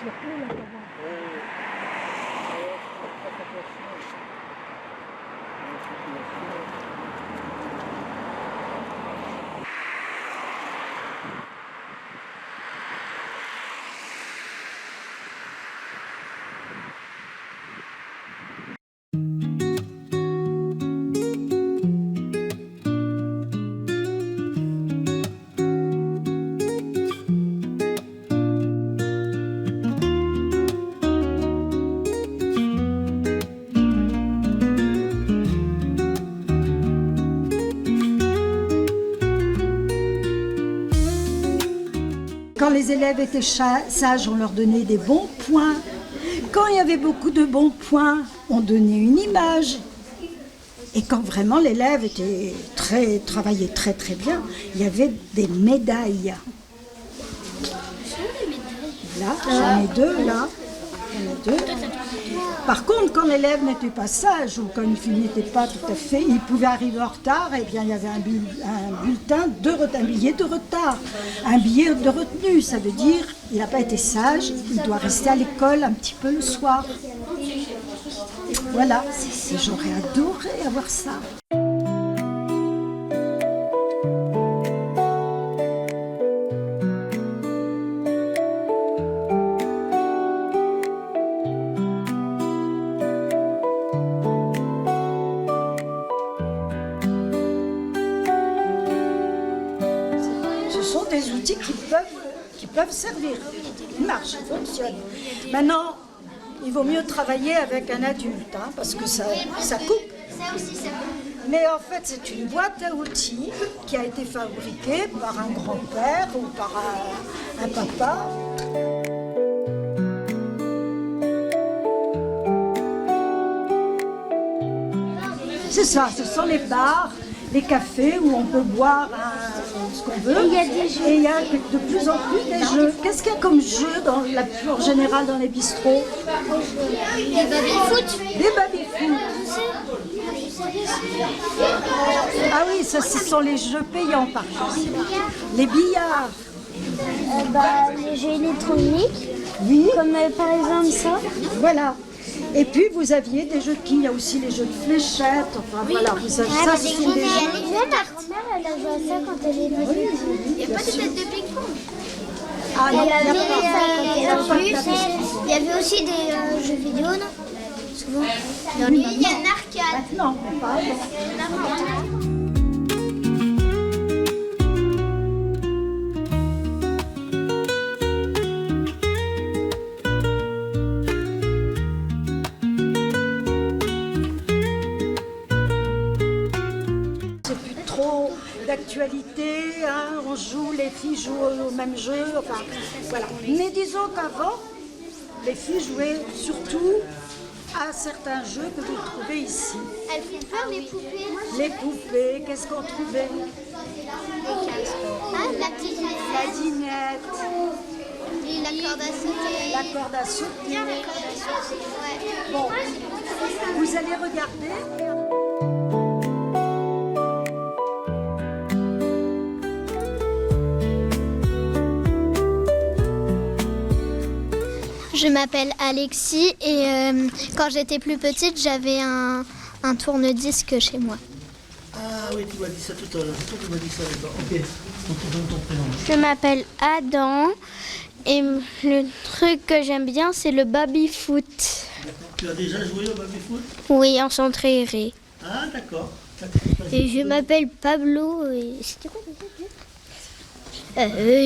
circuler là devant. Quand les élèves étaient sages, on leur donnait des bons points. Quand il y avait beaucoup de bons points, on donnait une image. Et quand vraiment l'élève travaillait très très bien, il y avait des médailles. Là, j'en ai deux, là. J'en ai deux. Par contre, quand l'élève n'était pas sage ou quand il n'était pas tout à fait, il pouvait arriver en retard, et bien il y avait un billet de retard, un billet de retenue. Ça veut dire il n'a pas été sage, il doit rester à l'école un petit peu le soir. Voilà, j'aurais adoré avoir ça. Ce sont des outils qui peuvent servir. Ils marchent, ils fonctionnent. Maintenant, il vaut mieux travailler avec un adulte, hein, parce que ça coupe. Mais en fait, c'est une boîte à outils qui a été fabriquée par un grand-père ou par un papa. C'est ça, ce sont les bars, les cafés où on peut boire ce qu'on veut. Et il y a de plus en plus des jeux. Qu'est-ce qu'il y a comme jeu en général dans les bistrots? Des baby-foot. Des baby-foot. Ah oui, ça, ce sont les jeux payants par contre. Les billards. Les jeux électroniques. Oui. Comme par exemple ça. Voilà. Et puis vous aviez des jeux de quilles, il y a aussi les jeux de fléchettes. Enfin voilà, vous avez ça, ce sont des jeux. Ma grand-mère, elle a joué à ça quand elle est petite. Il n'y a pas de tête de ping-pong. Ah non, Il il n'y a pas. y avait aussi des jeux vidéo, non? Souvent. Il y a un arcade. Maintenant, mais pas avant. D'actualité, hein, on joue, les filles jouent au même jeu, enfin voilà. Mais disons qu'avant, les filles jouaient surtout à certains jeux que vous trouvez ici. Elles font peur, les poupées. Les poupées, qu'est-ce qu'on trouvait? Ah, la petite La dinette, et la corde à sauter. la corde à sauter. Bien la corde à sauter, ouais. Bon, vous allez regarder. Je m'appelle Alexis et quand j'étais plus petite, j'avais un tourne-disque chez moi. Ah oui, tu m'as dit ça tout à l'heure. C'est toi qui m'as dit ça, d'accord. Ok. Donc tu donnes ton prénom. Je m'appelle Adam et le truc que j'aime bien, c'est le baby-foot. Tu as déjà joué au baby-foot? Oui, en centre-aéré. Ah d'accord. Et je m'appelle Pablo et c'était quoi le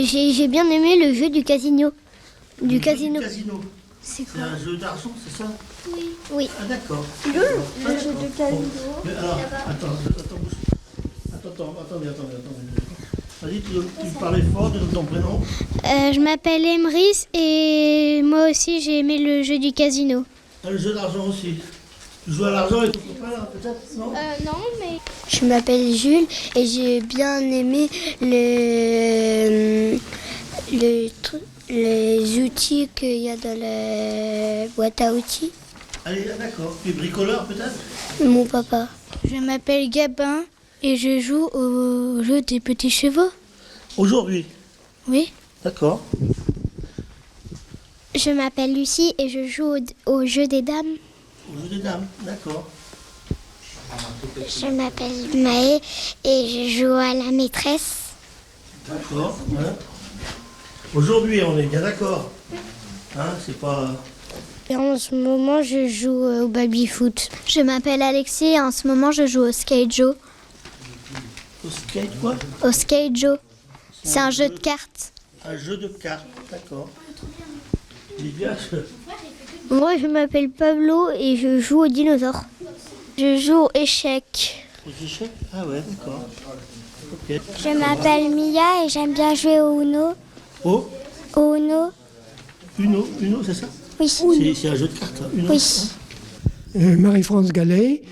jeu? J'ai bien aimé le jeu du casino. Du casino. C'est quoi? C'est un jeu d'argent, c'est ça? Oui. Ah d'accord. Le jeu du casino. Mais alors, attendez. Vas-y, tu parlais fort, donne ton prénom. Je m'appelle Emrys et moi aussi j'ai aimé le jeu du casino. Ah, le jeu d'argent aussi. Tu joues à l'argent et ton copain, là, peut-être? Non? Non, mais... Je m'appelle Jules et j'ai bien aimé les outils qu'il y a dans la boîte à outils. Allez, d'accord. Tu es bricoleur, peut-être? Mon papa. Je m'appelle Gabin et je joue au jeu des petits chevaux. Aujourd'hui? Oui. D'accord. Je m'appelle Lucie et je joue au jeu des dames. Au jeu des dames, d'accord. Je m'appelle Maë et je joue à la maîtresse. D'accord, voilà. Aujourd'hui, on est bien d'accord. Hein, c'est pas... Et en ce moment, je joue au baby-foot. Je m'appelle Alexis et en ce moment je joue au Skate Joe. Au skate, quoi? Au Skate Joe. C'est un jeu de cartes. Un jeu de cartes, d'accord. Lydia, Moi, je m'appelle Pablo et je joue aux dinosaures. Je joue aux échecs. aux échecs? Ah ouais, d'accord. Ok. Je m'appelle Mia et j'aime bien jouer au Uno. Oh, Au Uno. Uno, c'est ça? Oui. C'est un jeu de cartes, hein, Uno. Oui. Marie-France Gallet,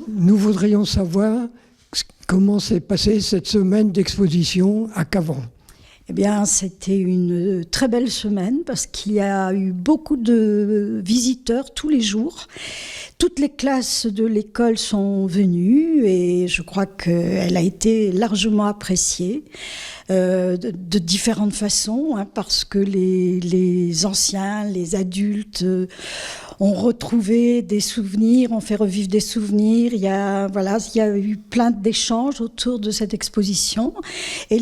nous voudrions savoir comment s'est passée cette semaine d'exposition à Cavan. Eh bien, c'était une très belle semaine parce qu'il y a eu beaucoup de visiteurs tous les jours. Toutes les classes de l'école sont venues et je crois qu'elle a été largement appréciée de différentes façons, hein, parce que les anciens, les adultes ont retrouvé des souvenirs, ont fait revivre des souvenirs. Il y a eu plein d'échanges autour de cette exposition. Et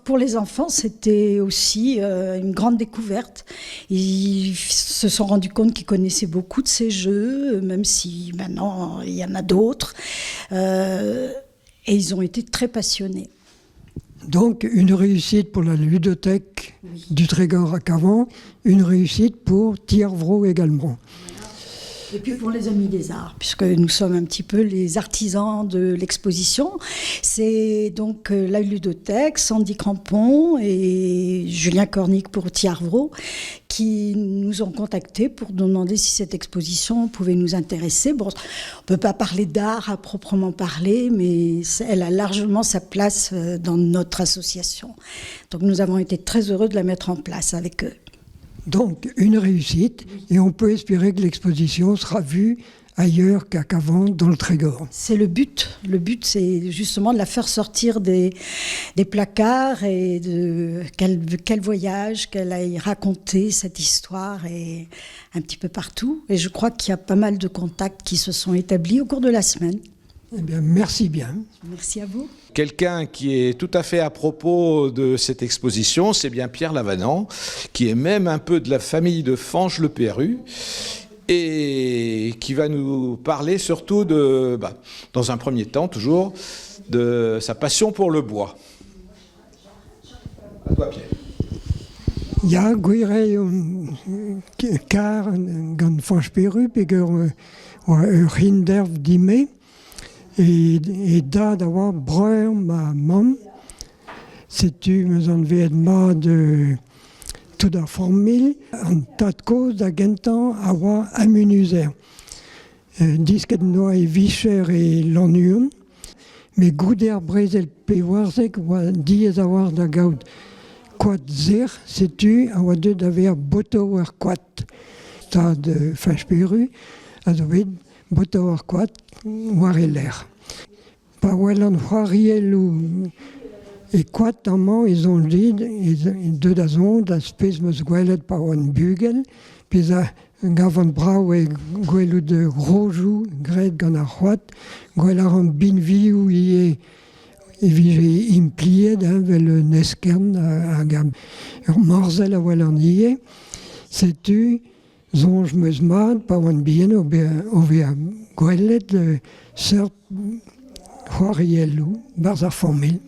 pour les enfants, c'était aussi une grande découverte. Ils se sont rendus compte qu'ils connaissaient beaucoup de ces jeux, même si maintenant il y en a d'autres. Et ils ont été très passionnés. Donc une réussite pour la ludothèque du Trégor à Cavan, une réussite pour Thiervreau également. Et puis pour les Amis des Arts, puisque nous sommes un petit peu les artisans de l'exposition. C'est donc la ludothèque, Sandy Crampon et Julien Cornic pour Thiervreau qui nous ont contactés pour nous demander si cette exposition pouvait nous intéresser. Bon, on ne peut pas parler d'art à proprement parler, mais elle a largement sa place dans notre association. Donc nous avons été très heureux de la mettre en place avec eux. Donc une réussite, et on peut espérer que l'exposition sera vue ailleurs qu'à Cavan, dans le Trégor. C'est le but. Le but, c'est justement de la faire sortir des placards et qu'elle voyage, qu'elle aille raconter cette histoire et un petit peu partout. Et je crois qu'il y a pas mal de contacts qui se sont établis au cours de la semaine. Eh bien, merci bien. Merci à vous. Quelqu'un qui est tout à fait à propos de cette exposition, c'est bien Pierre Lavanant, qui est même un peu de la famille de Fange-le-Perru, et qui va nous parler surtout dans un premier temps toujours, de sa passion pour le bois. À toi, Pierre. Ja, gwirei kar gant Fange-le-Perru, peger ur hinderv dime, et da d'avoir breur ma mam, setu meus an veet ma de tout ar formil, an tad koz da gentan a oa amunuzer. Disket noa e vicher e lannuon, me gouder brezel pe warzek oa diez a war da gaout kwad zer, setu a oa deud a ver boto ar kwad. Ta de Fange-le-Perru a zo bet boto ar kwad war e ler. Pa wel an c'hoariel ou e kwad amañ ez on dit e deud a zon da spez meus gwelet pa oan bugel, pez a gavant brav e gwelout de grojou gret gant ar c'hoad, gwel ar an binvioù e vije impliet vel neskern hag ur morzel a wel an ie, setu zonj meus mat pa oan bien o ve a gwelet seurt c'hoarielloù, barz ar formil.